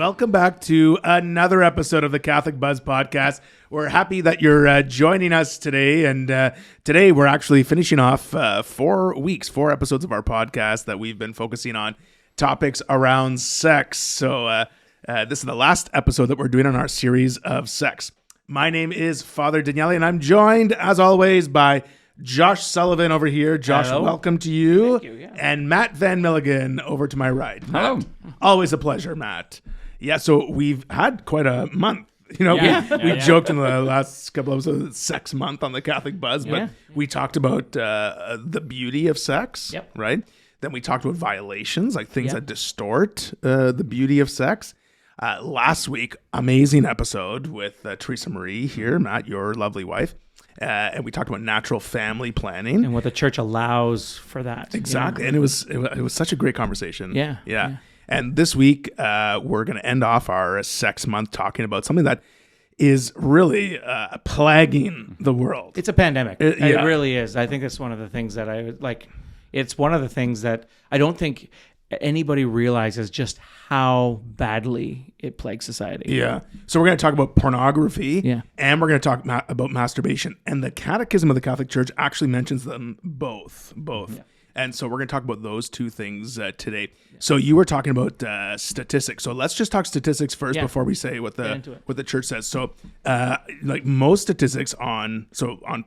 welcome back to another episode of the Catholic Buzz Podcast. We're happy that you're joining us today, and today we're actually finishing off 4 episodes of our podcast that we've been focusing on topics around sex. So this is the last episode that we're doing on our series of sex. My name is Father Daniele, and I'm joined, as always, by Josh Sullivan over here. Josh, hello. Welcome to you. Thank you, yeah. And Matt Van Milligan over to my right. Hello. Matt, always a pleasure, Matt. Yeah, so we've had quite a month. You know, we joked in the last couple of episodes, sex month on the Catholic Buzz, but we talked about the beauty of sex, right? Then we talked about violations, like things that distort the beauty of sex. Last week, amazing episode with Teresa Marie here, Matt, your lovely wife. And we talked about natural family planning and what the church allows for that. Exactly. And it was such a great conversation. Yeah. And this week, we're going to end off our sex month talking about something that is really plaguing the world. It's a pandemic. It really is. I think it's one of the things that I like. It's one of the things that I don't think anybody realizes just how badly it plagues society. Yeah. So we're going to talk about pornography. Yeah. And we're going to talk about masturbation. And the Catechism of the Catholic Church actually mentions them both. Yeah. And so we're going to talk about those two things today. Yeah. So you were talking about statistics. So let's just talk statistics first before we say what the church says. So like most statistics on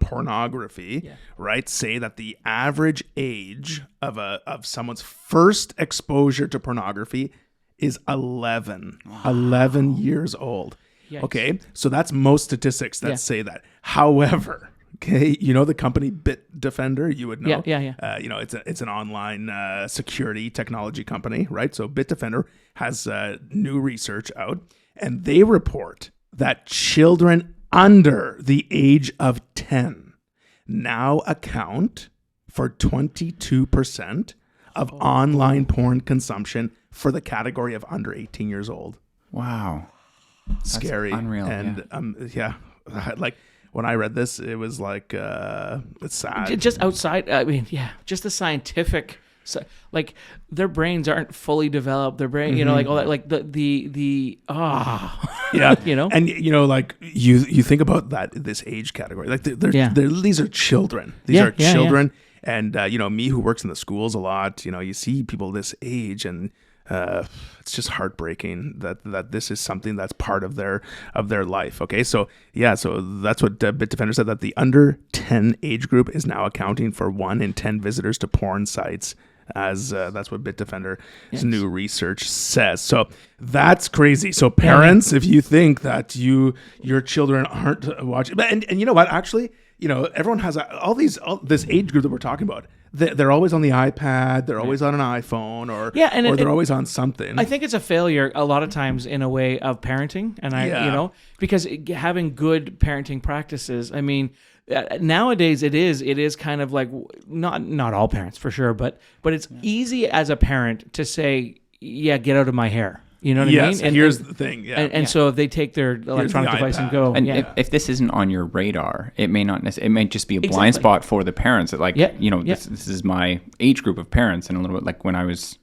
pornography, right, say that the average age of someone's first exposure to pornography is 11. Wow. 11 years old. Yikes. Okay, so that's most statistics that say that. However, okay, you know the company Bitdefender, you would know. Yeah. You know, it's an online security technology company, right? So Bitdefender has new research out, and they report that children under the age of 10 now account for 22% of online porn consumption for the category of under 18 years old. Wow. Scary. That's unreal. And like when I read this, it was like, it's sad. Just outside, just the scientific, like their brains aren't fully developed. Their brain, you know, like all that, like you know? And, you know, like you think about this age category, like these are children. These are children. Yeah. And, you know, me who works in the schools a lot, you know, you see people this age and it's just heartbreaking that this is something that's part of their life. Okay, so that's what Bitdefender said, that the under 10 age group is now accounting for 1 in 10 visitors to porn sites, as that's what Bitdefender's new research says. So that's crazy. So parents, if you think that your children aren't watching, and you know what, actually, you know, everyone has this age group that we're talking about. They're always on the iPad. They're always on an iPhone, or they're always on something. I think it's a failure a lot of times in a way of parenting, and you know, because having good parenting practices. I mean, nowadays it is kind of like not all parents for sure, but it's easy as a parent to say, get out of my hair. You know what I mean? And here's the thing. And so if they take their electronic device and go. And if this isn't on your radar, it may not. It may just be a blind spot for the parents. That this is my age group of parents, and a little bit like when I was,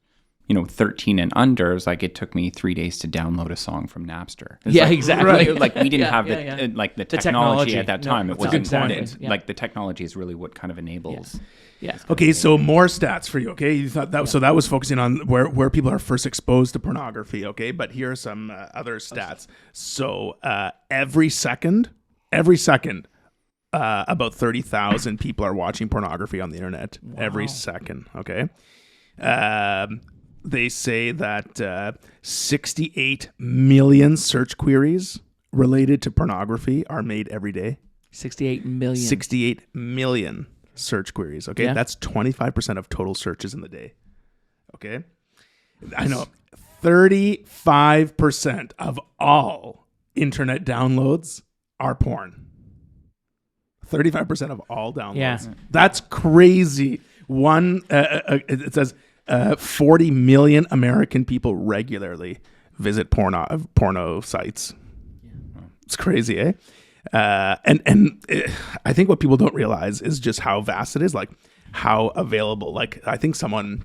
13 and under. It was like it took me 3 days to download a song from Napster. Exactly. Right. Like we didn't have the technology at that time. No, it wasn't exactly. like the technology is really what kind of enables. Yeah. Okay, so more stats for you. Okay, you thought that so that was focusing on where people are first exposed to pornography. Okay, but here are some other stats. So every second, about 30,000 people are watching pornography on the internet. Wow. Every second. Okay, they say that 68 million search queries related to pornography are made every day. 68 million. 68 million. Search queries. Okay, that's 25% of total searches in the day. Okay, I know 35% of all internet downloads are porn. 35% of all downloads. That's crazy. It says 40 million American people regularly visit porno sites. It's crazy, eh? And I think what people don't realize is just how vast it is, like how available. Like I think something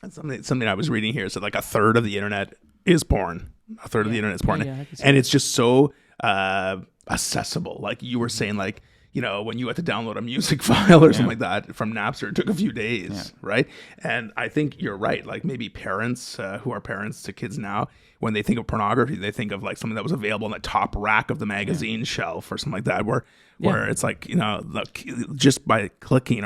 I was reading here said like a third of the internet is porn. A third of the internet is porn. And it's just so accessible. Like you were saying, like, you know, when you had to download a music file or something like that from Napster, it took a few days, right? And I think you're right. Like maybe parents who are parents to kids now, when they think of pornography, they think of like something that was available on the top rack of the magazine shelf or something like that, where it's like, you know, just by clicking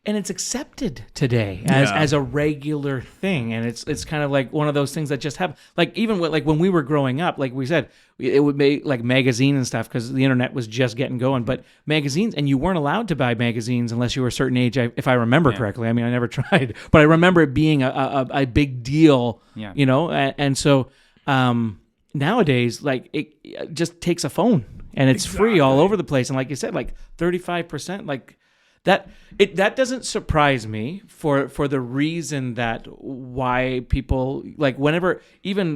it's accepted today as a regular thing, and it's kind of like one of those things that just happen. Like even when we were growing up, like we said, it would be like magazine and stuff because the internet was just getting going. But magazines, and you weren't allowed to buy magazines unless you were a certain age, if I remember correctly. I mean, I never tried, but I remember it being a big deal. You know, and so nowadays, like it just takes a phone and it's free all over the place. And like you said, like 35%, like. That doesn't surprise me for the reason that why people like whenever even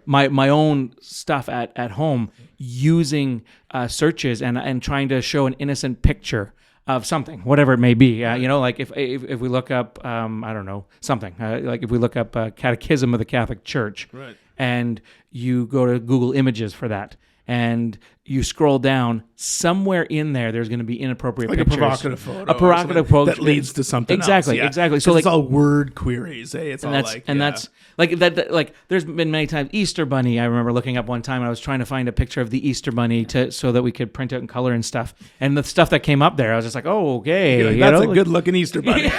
my own stuff at home using searches and trying to show an innocent picture of something, whatever it may be, you know, like if we look up I don't know, something like if we look up Catechism of the Catholic Church, right, and you go to Google Images for that. And you scroll down, somewhere in there's going to be inappropriate like pictures. A provocative photo. A provocative photo. That leads to something exactly, else. Exactly. So like, it's all word queries. Eh? It's all that's, like... And that's... Like, that, like, there's been many times... Easter Bunny, I remember looking up one time, and I was trying to find a picture of the Easter Bunny so that we could print out in color and stuff. And the stuff that came up there, I was just like, oh, okay. Like, that's a good-looking Easter Bunny.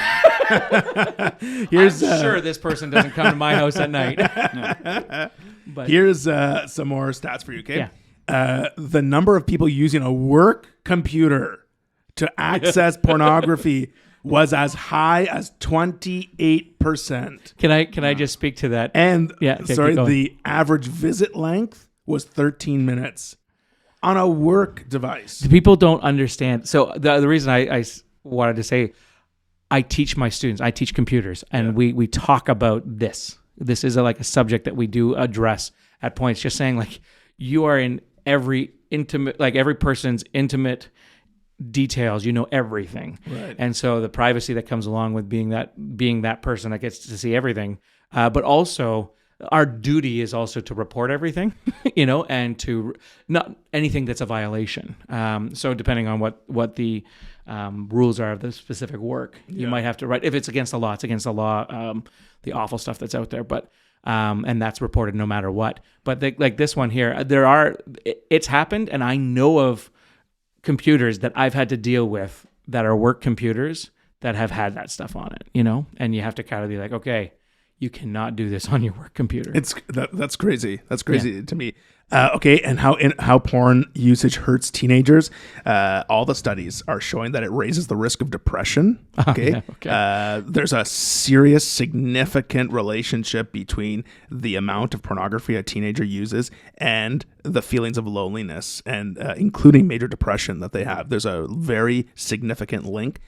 I'm sure this person doesn't come to my house at night. But here's some more stats for you, okay? Yeah. The number of people using a work computer to access pornography was as high as 28%. Can I just speak to that? And the average visit length was 13 minutes on a work device. People don't understand. So the reason I wanted to say, I teach my students, I teach computers, and we talk about this. This is like a subject that we do address at points, just saying like you are in every person's intimate details, you know everything. Right. And so the privacy that comes along with being that person that gets to see everything, but also our duty is also to report everything, you know, and to not anything that's a violation. So depending on what the rules are of the specific work, you might have to write. If it's against the law, it's against the law. The awful stuff that's out there, but and that's reported no matter what. But like this one here, it's happened, and I know of computers that I've had to deal with that are work computers that have had that stuff on it, you know, and you have to kind of be like, okay, you cannot do this on your work computer. That's crazy. That's crazy to me. Okay, and how porn usage hurts teenagers. All the studies are showing that it raises the risk of depression. Okay, there's a serious, significant relationship between the amount of pornography a teenager uses and the feelings of loneliness, and including major depression that they have. There's a very significant link.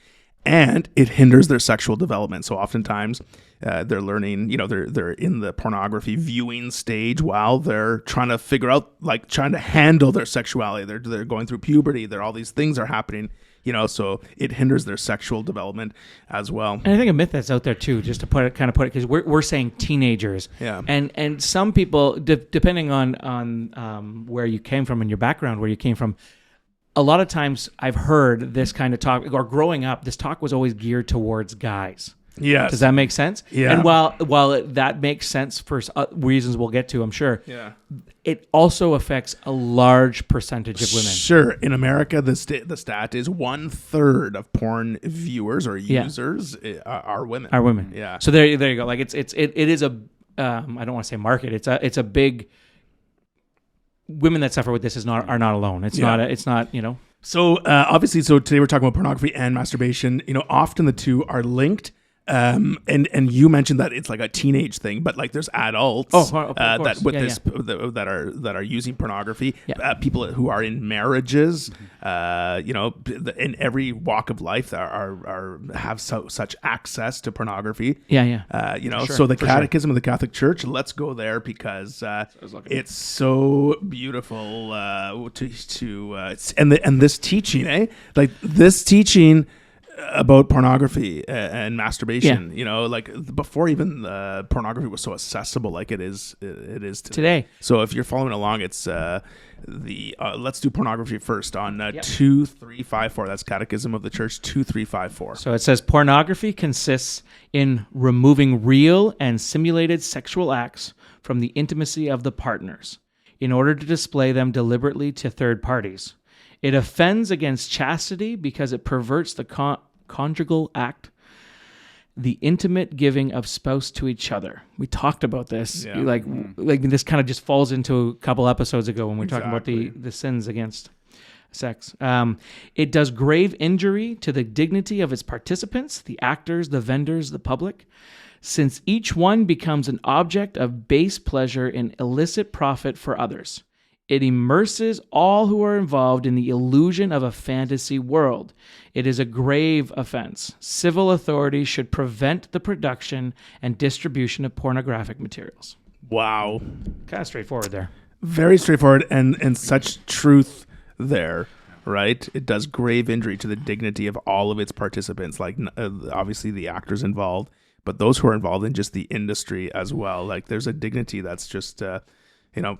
And it hinders their sexual development. So oftentimes they're learning, you know, they're in the pornography viewing stage while they're trying to figure out, like trying to handle their sexuality. They're going through puberty. All these things are happening, you know, so it hinders their sexual development as well. And I think a myth that's out there too, just to put it, because we're saying teenagers. Yeah. And some people, depending on where you came from and your background, where you came from, a lot of times I've heard this kind of talk, or growing up, this talk was always geared towards guys. Yes. Does that make sense? Yeah. And while that makes sense for reasons we'll get to, I'm sure. Yeah. It also affects a large percentage of women. Sure. In America, the stat is 1/3 of porn viewers or users are women. Are women. Yeah. So there you go. Like it is a I don't want to say market. It's a big. Women that suffer with this are not alone. It's not, you know. So obviously, today we're talking about pornography and masturbation. You know, often the two are linked. And you mentioned that it's like a teenage thing, but like there's adults that are using pornography. Yeah. People who are in marriages, you know, in every walk of life that have such access to pornography. Yeah. You know, so the Catechism of the Catholic Church. Let's go there because it's so beautiful and this teaching, like this teaching. about pornography and masturbation. You know, like before even pornography was so accessible, like it is today. So if you're following along, it's let's do pornography first on 2354. That's Catechism of the Church 2354. So it says pornography consists in removing real and simulated sexual acts from the intimacy of the partners in order to display them deliberately to third parties. It offends against chastity because it perverts the conjugal act, the intimate giving of spouse to each other. We talked about this. Yeah. Like this kind of just falls into a couple episodes ago when we were talking about the sins against sex. It does grave injury to the dignity of its participants, the actors, the vendors, the public, since each one becomes an object of base pleasure and illicit profit for others. It immerses all who are involved in the illusion of a fantasy world. It is a grave offense. Civil authorities should prevent the production and distribution of pornographic materials. Wow. Kind of straightforward there. Very straightforward and such truth there, right? It does grave injury to the dignity of all of its participants, like obviously the actors involved, but those who are involved in just the industry as well. Like there's a dignity that's just...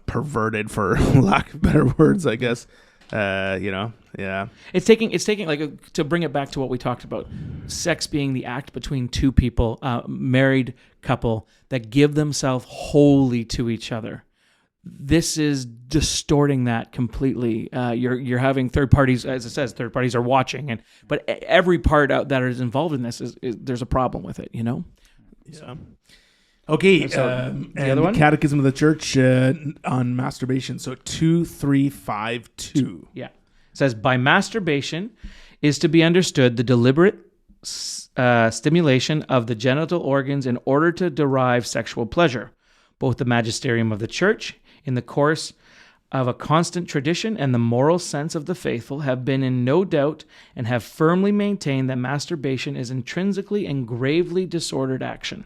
perverted, for lack of better words, I guess. It's taking like to bring it back to what we talked about, sex being the act between two people, married couple that give themselves wholly to each other. This is distorting that completely. You're having third parties, as it says, third parties are watching, but every part out that is involved in this is there's a problem with it, Yeah. So. Okay, and the other one? Catechism of the Church on masturbation, so 2352. Yeah. It says, by masturbation is to be understood the deliberate stimulation of the genital organs in order to derive sexual pleasure. Both the magisterium of the Church, in the course of a constant tradition, and the moral sense of the faithful have been in no doubt and have firmly maintained that masturbation is intrinsically and gravely disordered action.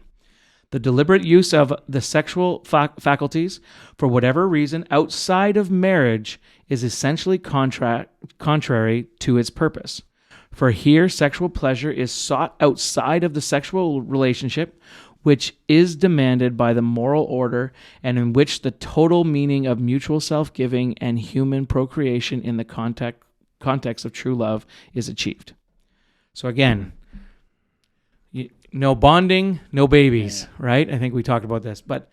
The deliberate use of the sexual faculties, for whatever reason, outside of marriage is essentially contrary to its purpose. For here, sexual pleasure is sought outside of the sexual relationship, which is demanded by the moral order and in which the total meaning of mutual self-giving and human procreation in the context of true love is achieved. So again... no bonding, no babies, right? I think we talked about this, but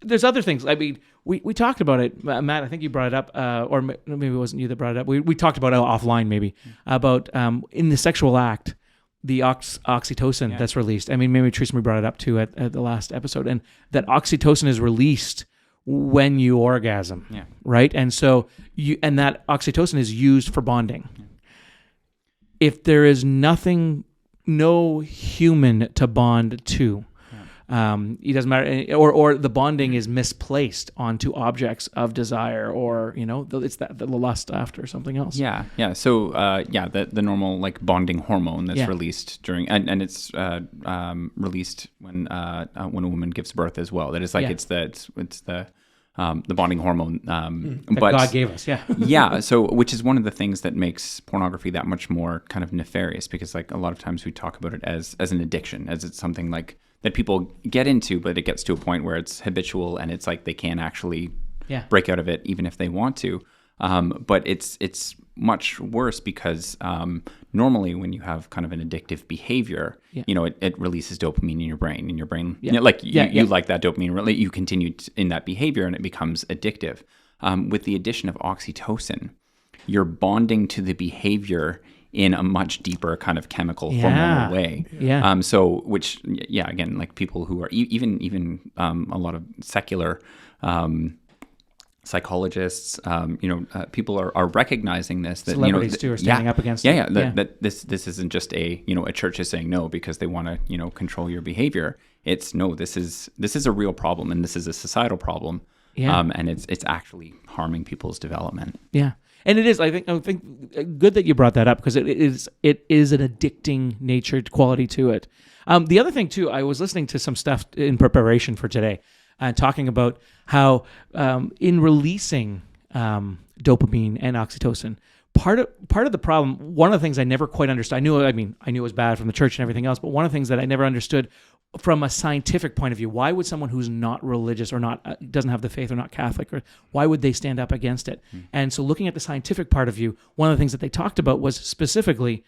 there's other things. I mean, we talked about it, Matt. I think you brought it up, or maybe it wasn't you that brought it up. We talked about it offline, maybe about in the sexual act, the oxytocin that's released. I mean, maybe Teresa brought it up too at the last episode, and that oxytocin is released when you orgasm, right? And so that oxytocin is used for bonding. If there is no human to bond to. It doesn't matter, or the bonding is misplaced onto objects of desire, or it's the lust after something else. Yeah. So the normal like bonding hormone that's released during, and it's released when a woman gives birth as well. That is like it's the bonding hormone that God gave us. So which is one of the things that makes pornography that much more kind of nefarious, because like a lot of times we talk about it as an addiction, as it's something like that people get into, but it gets to a point where it's habitual and it's like they can't actually break out of it even if they want to. But it's much worse because normally when you have kind of an addictive behavior, it releases dopamine in your brain. You like that dopamine, you continue in that behavior and it becomes addictive. With the addition of oxytocin, you're bonding to the behavior in a much deeper kind of chemical hormonal way. So which again, like people who are even a lot of secular psychologists, people are recognizing this. That celebrities too are standing up against it. That this isn't just a church is saying no because they want to control your behavior. It's no, this is a real problem, and this is a societal problem. And it's actually harming people's development. And it is. I think good that you brought that up, because it is an addicting natured quality to it. The other thing too, I was listening to some stuff in preparation for today, talking about how in releasing dopamine and oxytocin, part of the problem, one of the things I never quite understood, I knew it was bad from the church and everything else, but one of the things that I never understood from a scientific point of view, why would someone who's not religious or not doesn't have the faith or not Catholic, or why would they stand up against it? And so looking at the scientific part of view, one of the things that they talked about was specifically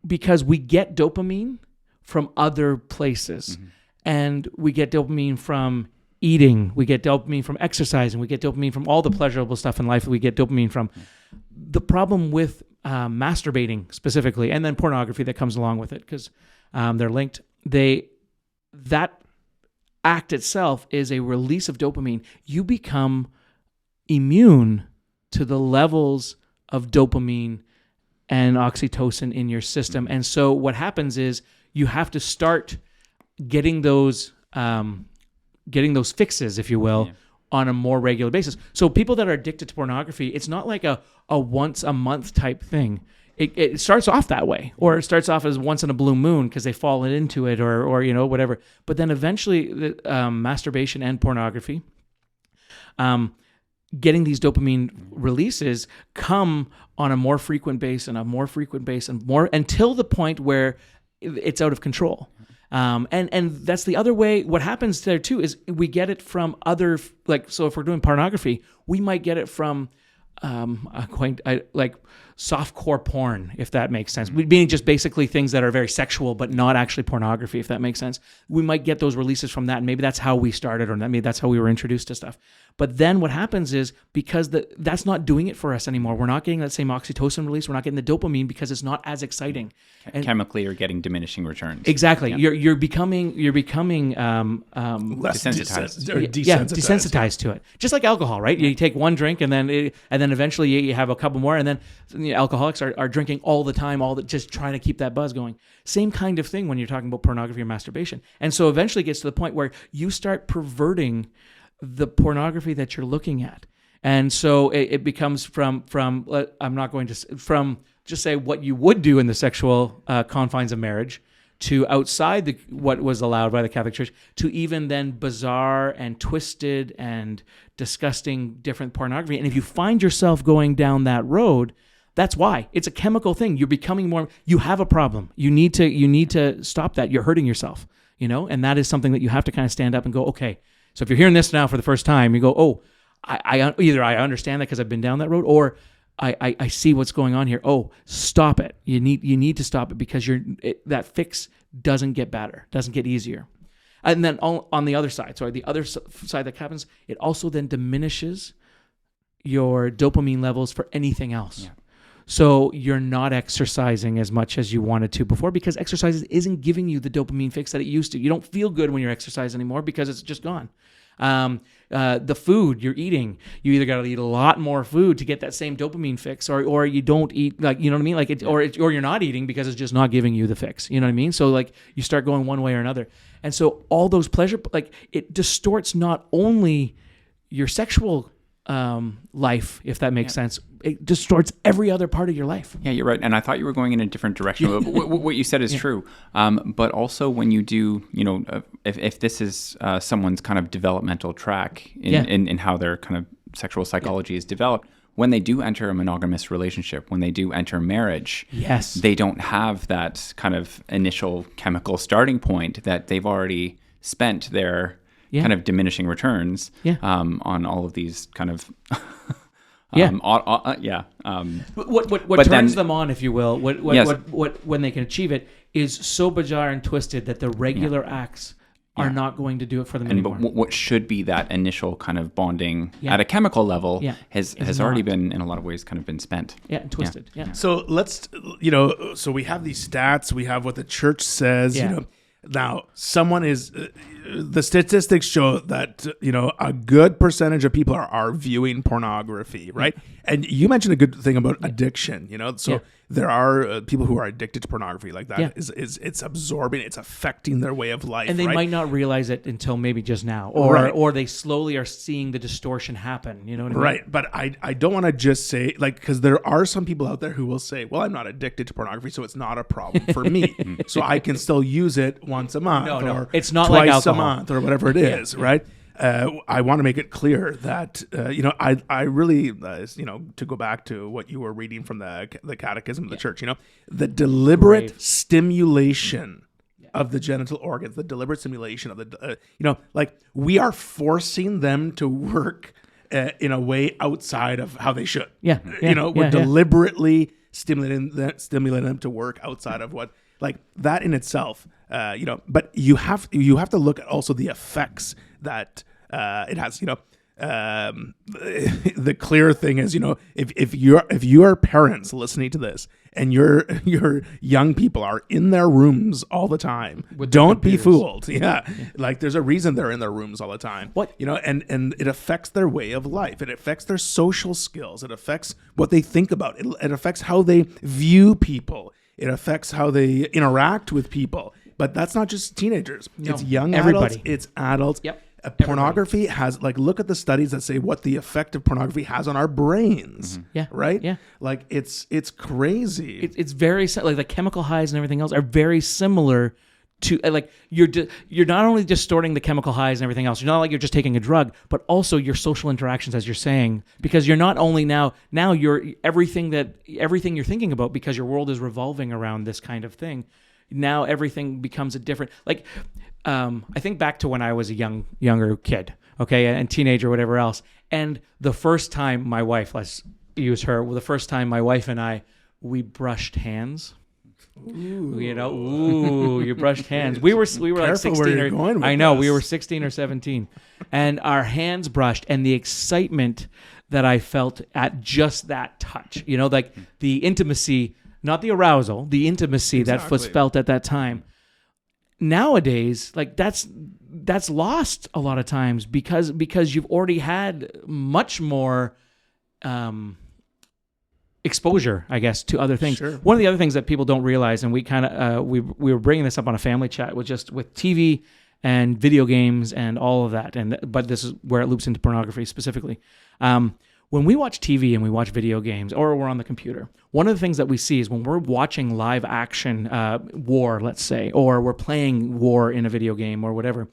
because we get dopamine from other places, and we get dopamine from eating, we get dopamine from exercising, we get dopamine from all the pleasurable stuff in life that we get dopamine from. The problem with masturbating specifically, and then pornography that comes along with it, because they're linked, that act itself is a release of dopamine. You become immune to the levels of dopamine and oxytocin in your system. And so what happens is you have to start getting those fixes, if you will, on a more regular basis. So people that are addicted to pornography, it's not like a once a month type thing. It starts off that way, or it starts off as once in a blue moon because they fall into it, or whatever. But then eventually, masturbation and pornography, getting these dopamine releases come on a more frequent base and more until the point where it's out of control. And that's the other way. What happens there too is we get it from other, so if we're doing pornography, we might get it from softcore porn, if that makes sense. Meaning just basically things that are very sexual, but not actually pornography, if that makes sense. We might get those releases from that, and maybe that's how we started, or maybe that's how we were introduced to stuff. But then what happens is, because that's not doing it for us anymore, we're not getting that same oxytocin release, we're not getting the dopamine because it's not as exciting. And chemically, you're getting diminishing returns. Exactly. Yeah. You're becoming less desensitized to it. Just like alcohol, right? You take one drink and then eventually you have a couple more, and then alcoholics are drinking all the time, just trying to keep that buzz going. Same kind of thing when you're talking about pornography or masturbation. And so eventually it gets to the point where you start perverting the pornography that you're looking at. And so it becomes from just say what you would do in the sexual confines of marriage, to outside what was allowed by the Catholic Church, to even then bizarre and twisted and disgusting different pornography. And if you find yourself going down that road, that's why. It's a chemical thing. You're becoming more, you have a problem. You need to stop that. You're hurting yourself, and that is something that you have to kind of stand up and go, okay. So if you're hearing this now for the first time, you go, oh, I either I understand that because I've been down that road, or I see what's going on here. Oh, stop it. You need to stop it, because that fix doesn't get better, doesn't get easier. And then on the other side, the other side that happens, it also then diminishes your dopamine levels for anything else. Yeah. So you're not exercising as much as you wanted to before, because exercise isn't giving you the dopamine fix that it used to. You don't feel good when you're exercising anymore because it's just gone. The food you're eating, you either got to eat a lot more food to get that same dopamine fix, or you don't eat, or you're not eating because it's just not giving you the fix. You know what I mean? So you start going one way or another. And so all those pleasure, it distorts not only your sexual life, if that makes sense. It distorts every other part of your life. Yeah, you're right. And I thought you were going in a different direction. What you said is true. But also when you do, if this is someone's kind of developmental track in how their kind of sexual psychology is developed, when they do enter a monogamous relationship, when they do enter marriage, they don't have that kind of initial chemical starting point that they've already spent their kind of diminishing returns on all of these kind of what turns them on, if you will, what when they can achieve it, is so bizarre and twisted that the regular acts are not going to do it for them anymore. But what should be that initial kind of bonding at a chemical level has already been, in a lot of ways, kind of been spent. Yeah, and twisted. Yeah. So let's, so we have these stats, we have what the church says, Now, the statistics show that, a good percentage of people are viewing pornography, right? And you mentioned a good thing about addiction, so there are people who are addicted to pornography like that. It's absorbing, it's affecting their way of life. And they might not realize it until maybe just now, or they slowly are seeing the distortion happen. You know what I mean? Right. But I don't want to just say, because there are some people out there who will say, well, I'm not addicted to pornography, so it's not a problem for me. So I can still use it once a month or it's not twice like alcohol. a month or whatever it is, right? I want to make it clear that, I really, to go back to what you were reading from the Catechism of the Church, the deliberate stimulation of the genital organs, the deliberate stimulation of the, we are forcing them to work in a way outside of how they should. We're deliberately stimulating them to work outside of what, like that in itself, but you have to look at also the effects that it has. The clear thing is, if your parents listening to this and your young people are in their rooms all the time, don't be fooled. Like there's a reason they're in their rooms all the time. And it affects their way of life. It affects their social skills. It affects what they think about. It affects how they view people. It affects how they interact with people. But that's not just teenagers. No, it's young adults. It's adults. Yep. Pornography has, look at the studies that say what the effect of pornography has on our brains. Right? Yeah. Like it's crazy. It's very like the chemical highs and everything else are very similar to like you're not only distorting the chemical highs and everything else. You're not like you're just taking a drug, but also your social interactions, as you're saying, because you're not only now you're everything you're thinking about, because your world is revolving around this kind of thing. Now everything becomes a different, like, I think back to when I was a younger kid, okay, and teenager, whatever else. And the first time my wife, let's use her, the first time my wife and I, we brushed hands. Ooh. You brushed hands. We were like 16 or I know, we were 16 or 17, and our hands brushed, and the excitement that I felt at just that touch, like the intimacy. Not the arousal, the intimacy that was felt at that time. Nowadays, like that's lost a lot of times because you've already had much more exposure, I guess, to other things. Sure. One of the other things that people don't realize, and we kind of we were bringing this up on a family chat, was just with TV and video games and all of that. But this is where it loops into pornography specifically. When we watch TV and we watch video games, or we're on the computer, one of the things that we see is when we're watching live action war, let's say, or we're playing war in a video game or whatever,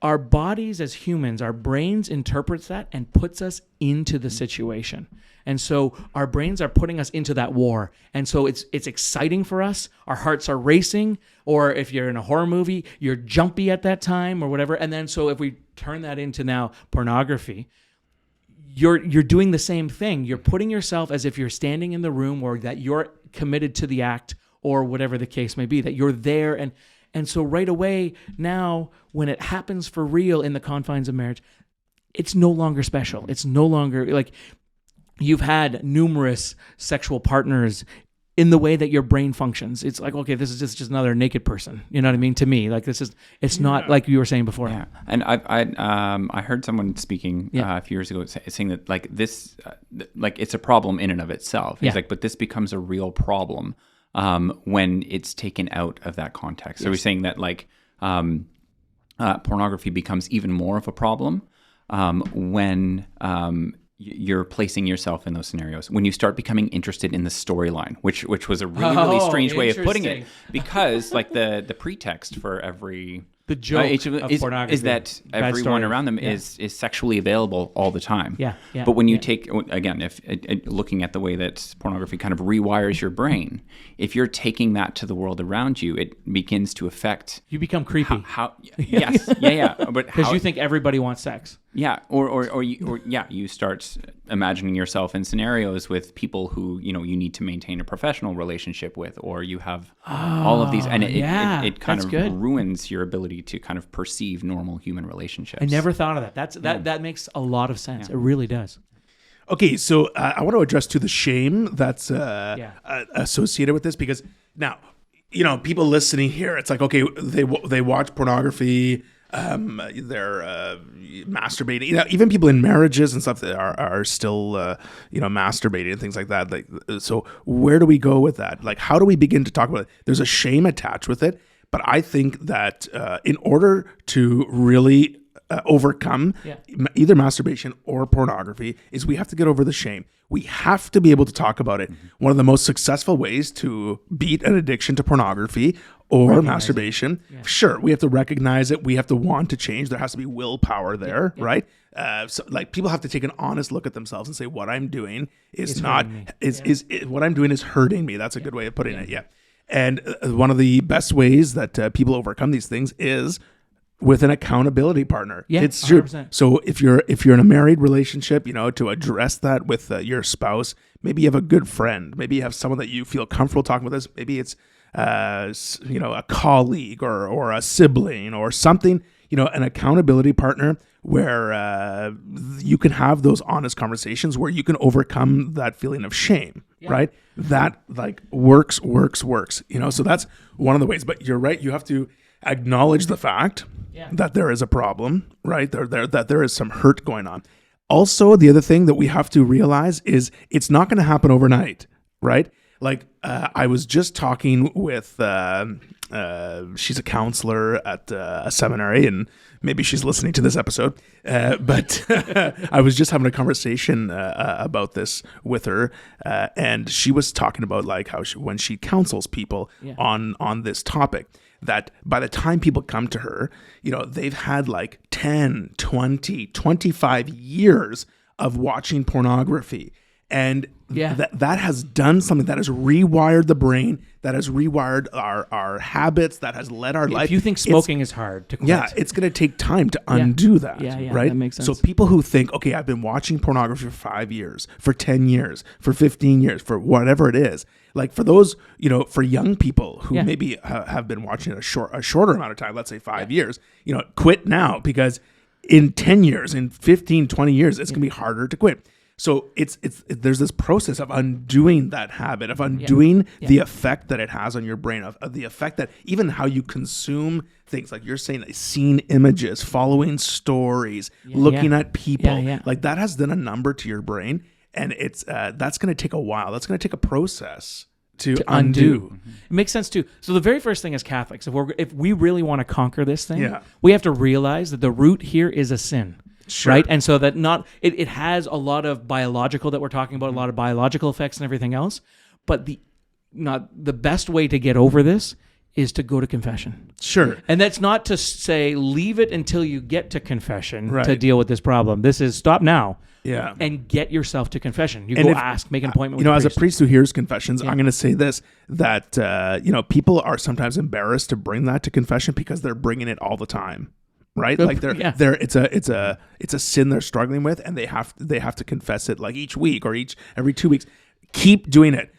our bodies as humans, our brains interprets that and puts us into the situation. And so our brains are putting us into that war. And so it's exciting for us. Our hearts are racing. Or if you're in a horror movie, you're jumpy at that time or whatever. And then so if we turn that into now pornography, you're doing the same thing. You're putting yourself as if you're standing in the room, or that you're committed to the act, or whatever the case may be, that you're there. And so right away now, when it happens for real in the confines of marriage, it's no longer special. It's no longer like you've had numerous sexual partners in the way that your brain functions. It's like, okay, this is just another naked person. You know what I mean? To me, like it's not like you were saying before. Yeah. And I heard someone speaking a few years ago saying that like this, like it's a problem in and of itself. He's like, but this becomes a real problem when it's taken out of that context. So he's saying that like pornography becomes even more of a problem when you're placing yourself in those scenarios, when you start becoming interested in the storyline, which was a really strange way of putting it, because like the pretext for every the joke of pornography is that everyone around them is sexually available all the time. Yeah. But when you take, again, if looking at the way that pornography kind of rewires your brain, if you're taking that to the world around you, it begins to affect. You become creepy. Yes. But because you think everybody wants sex. Yeah, you start imagining yourself in scenarios with people who you need to maintain a professional relationship with, or you have all of these, and it kind of ruins your ability to kind of perceive normal human relationships. I never thought of that. That makes a lot of sense. Yeah. It really does. Okay, so I want to address to the shame that's associated with this, because now people listening here, it's like, okay, they watch pornography. They're masturbating. Even people in marriages and stuff that are still masturbating and things like that. So where do we go with that? Like, how do we begin to talk about it? There's a shame attached with it, but I think that in order to really overcome either masturbation or pornography is we have to get over the shame. We have to be able to talk about it. One of the most successful ways to beat an addiction to pornography or masturbation, sure, we have to recognize it. We have to want to change. There has to be willpower there, right? So like people have to take an honest look at themselves and say, what I'm doing is what I'm doing is hurting me. That's a good way of putting it. Yeah. And one of the best ways that people overcome these things is with an accountability partner. Yeah, it's true. 100%. So if you're in a married relationship, to address that with your spouse, maybe you have a good friend, maybe you have someone that you feel comfortable talking with. Maybe it's a colleague or a sibling or something. An accountability partner where you can have those honest conversations where you can overcome that feeling of shame, right? That like works. So that's one of the ways. But you're right. You have to acknowledge the fact that there is a problem, right? That there is some hurt going on. Also, the other thing that we have to realize is it's not going to happen overnight, right? Like I was just talking with, she's a counselor at a seminary, and maybe she's listening to this episode. But I was just having a conversation about this with her, and she was talking about like how when she counsels people on this topic, that by the time people come to her, they've had like 10, 20, 25 years of watching pornography. And that has done something, that has rewired the brain, that has rewired our habits, that has led our life. If you think smoking is hard to quit. Yeah, it's going to take time to undo that, right? That makes sense. So people who think, okay, I've been watching pornography for 5 years, for 10 years, for 15 years, for whatever it is, like for those, for young people who maybe have been watching a shorter amount of time, let's say 5 years, quit now, because in 10 years, in 15, 20 years, it's going to be harder to quit. So there's this process of undoing that habit, of undoing the effect that it has on your brain, of the effect that even how you consume things, like you're saying, like seeing images, following stories, looking at people, like that has done a number to your brain, and it's that's going to take a while. That's going to take a process to undo. It makes sense too. So the very first thing as Catholics, if we really want to conquer this thing, we have to realize that the root here is a sin. Sure. Right. And so that it has a lot of biological that we're talking about, a lot of biological effects and everything else. But the best way to get over this is to go to confession. Sure. And that's not to say leave it until you get to confession to deal with this problem. This is stop now. Yeah. And get yourself to confession. You go ask, make an appointment with as a priest who hears confessions, I'm going to say this, that, people are sometimes embarrassed to bring that to confession because they're bringing it all the time. Right, like it's a sin they're struggling with, and they have to confess it like each week or every 2 weeks. Keep doing it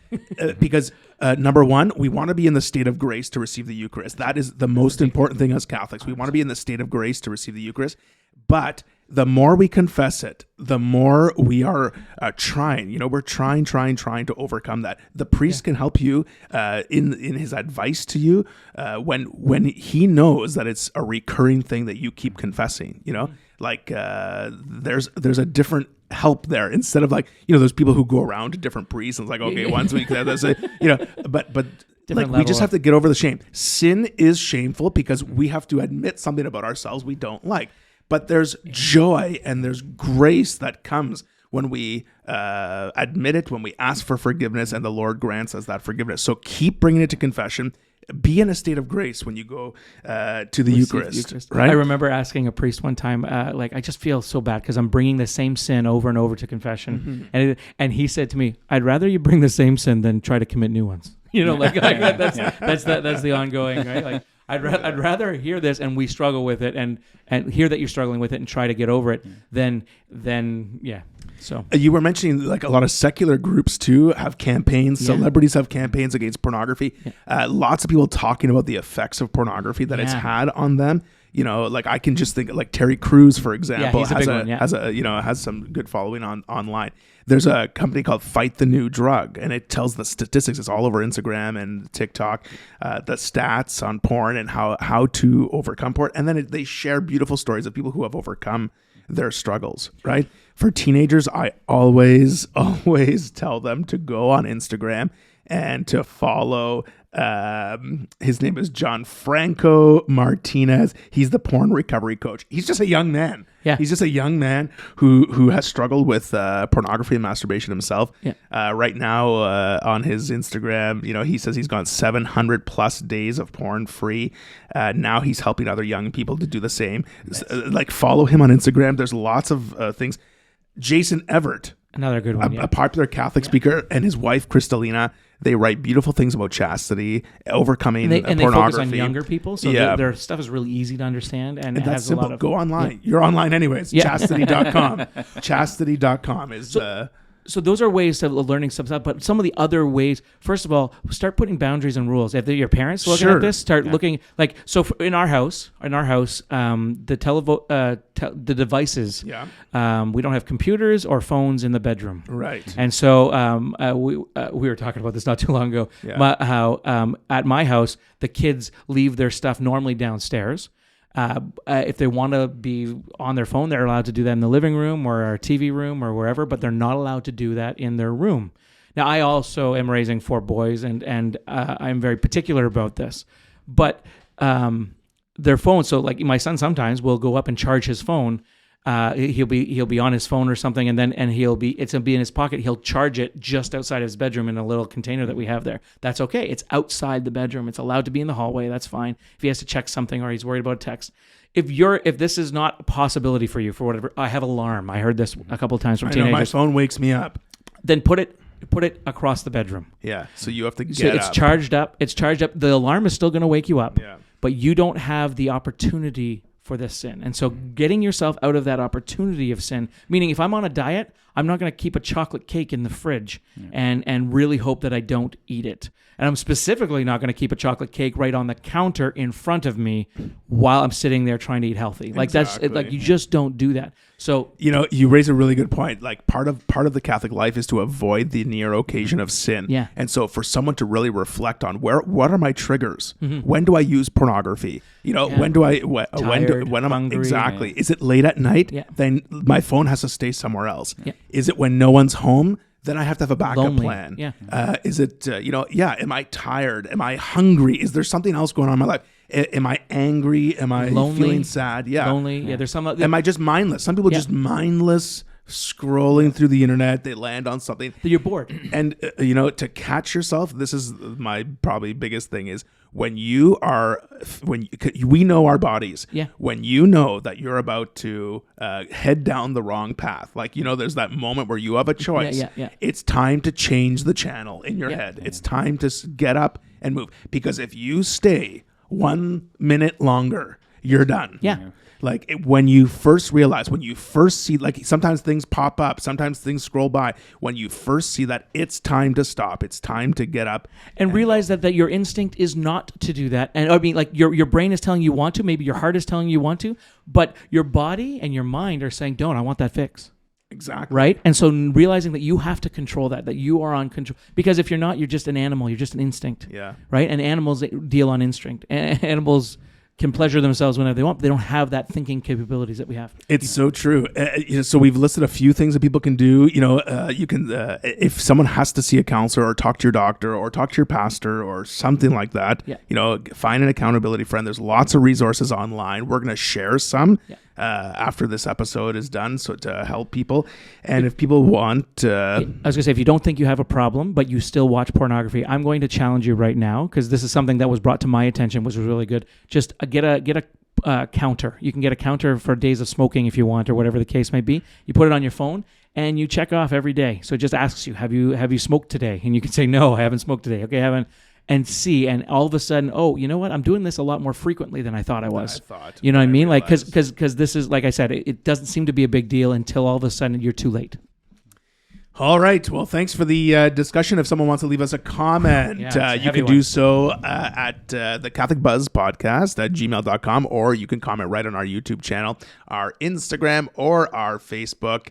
because number one, we want to be in the state of grace to receive the Eucharist. That is the most important thing as Catholics. We want to be in the state of grace to receive the Eucharist, but the more we confess it, the more we are trying. We're trying to overcome that. The priest can help you in his advice to you when he knows that it's a recurring thing that you keep confessing. Like there's a different help there, instead of like those people who go around to different priests and it's like, okay, once a week, that's it. But like we just have to get over the shame. Sin is shameful because we have to admit something about ourselves we don't like. But there's joy and there's grace that comes when we admit it, when we ask for forgiveness, and the Lord grants us that forgiveness. So keep bringing it to confession. Be in a state of grace when you go to the Eucharist. Right? I remember asking a priest one time, I just feel so bad because I'm bringing the same sin over and over to confession. Mm-hmm. And he said to me, I'd rather you bring the same sin than try to commit new ones. That's the ongoing, right? Like, I'd rather hear this and we struggle with it and hear that you're struggling with it and try to get over it than. So you were mentioning like a lot of secular groups too have campaigns. Celebrities have campaigns against pornography. Lots of people talking about the effects of pornography that it's had on them. Like I can just think like Terry Crews, for example, has some good following online. There's a company called Fight the New Drug, and it tells the statistics. It's all over Instagram and TikTok, the stats on porn and how to overcome porn. And then they share beautiful stories of people who have overcome their struggles, right? For teenagers, I always tell them to go on Instagram and to follow His name is John Franco Martinez. He's the porn recovery coach. He's just a young man. Yeah. He's just a young man who has struggled with pornography and masturbation himself. Yeah. Right now on his Instagram, he says he's gone 700 plus days of porn free. Now he's helping other young people to do the same. Nice. Follow him on Instagram. There's lots of things. Jason Everett, another good one, a popular Catholic speaker, and his wife Kristalina. They write beautiful things about chastity, overcoming pornography. They focus on younger people, so their stuff is really easy to understand, and it has simple. A lot of... Go online. You're online anyways. Yeah. Chastity.com. Chastity.com is... So those are ways of learning some stuff, but some of the other ways, first of all, start putting boundaries and rules. If your parents looking at this, start looking in our house, the devices, we don't have computers or phones in the bedroom. Right. And so we were talking about this not too long ago, how at my house, the kids leave their stuff normally downstairs. If they want to be on their phone, they're allowed to do that in the living room or our TV room or wherever, but they're not allowed to do that in their room. Now, I also am raising 4 boys, and I'm very particular about this. But their phones, so like my son sometimes will go up and charge his phone. He'll be on his phone or something, and it'll be in his pocket. He'll charge it just outside his bedroom in a little container that we have there. That's okay. It's outside the bedroom. It's allowed to be in the hallway. That's fine. If he has to check something or he's worried about a text. If this is not a possibility for you for whatever, I have alarm. I heard this a couple of times from teenagers. My phone wakes me up. Then put it across the bedroom. Yeah. So you have to get up. It's charged up. The alarm is still going to wake you up. Yeah. But you don't have the opportunity for this sin. And so getting yourself out of that opportunity of sin, meaning if I'm on a diet, I'm not going to keep a chocolate cake in the fridge and really hope that I don't eat it. And I'm specifically not going to keep a chocolate cake right on the counter in front of me while I'm sitting there trying to eat healthy. Like you just don't do that. So you raise a really good point. Like part of the Catholic life is to avoid the near occasion of sin. Yeah. And so for someone to really reflect on what are my triggers? Mm-hmm. When do I use pornography? When do I when am I exactly? Yeah. Is it late at night? Yeah. Then my phone has to stay somewhere else. Yeah. Is it when no one's home? Then I have to have a backup plan. Yeah. Is it am I tired? Am I hungry? Is there something else going on in my life? Am I angry? Am I feeling sad? Yeah. Lonely. Yeah. There's some. Am I just mindless? Some people just mindless scrolling through the internet. They land on something. You're bored. And to catch yourself, this is my probably biggest thing is when we know our bodies. Yeah. When you know that you're about to head down the wrong path, there's that moment where you have a choice. Yeah. It's time to change the channel in your head. Yeah. It's time to get up and move, because if you stay 1 minute longer, you're done. Yeah. When you first realize, when you first see, sometimes things pop up, sometimes things scroll by. When you first see that it's time to stop, it's time to get up. And realize that your instinct is not to do that. And I mean, your brain is telling you want to, maybe your heart is telling you want to, but your body and your mind are saying, don't, I want that fix. Exactly. Right? And so realizing that you have to control that you are on control. Because if you're not, you're just an animal. You're just an instinct. Yeah. Right? And animals deal on instinct. Animals can pleasure themselves whenever they want. But they don't have that thinking capabilities that we have. It's so true. So we've listed a few things that people can do. You can, if someone has to see a counselor or talk to your doctor or talk to your pastor or something like that, find an accountability friend. There's lots of resources online. We're going to share some after this episode is done, so to help people. And if people want... I was going to say, if you don't think you have a problem, but you still watch pornography, I'm going to challenge you right now, because this is something that was brought to my attention, which was really good. Just get a counter. You can get a counter for days of smoking if you want, or whatever the case may be. You put it on your phone, and you check off every day. So it just asks you, have you smoked today? And you can say, no, I haven't smoked today. Okay, I haven't. And see, and all of a sudden, oh, you know what? I'm doing this a lot more frequently than I thought I was. You know what I mean? Because this is, like I said, it doesn't seem to be a big deal until all of a sudden you're too late. All right. Well, thanks for the discussion. If someone wants to leave us a comment, you can do so at the Catholic Buzz Podcast at gmail.com, or you can comment right on our YouTube channel, our Instagram, or our Facebook.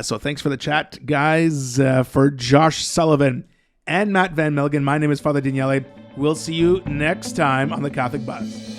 So thanks for the chat, guys. For Josh Sullivan and Matt Van Melgen, my name is Father Daniele. We'll see you next time on the Catholic Buzz.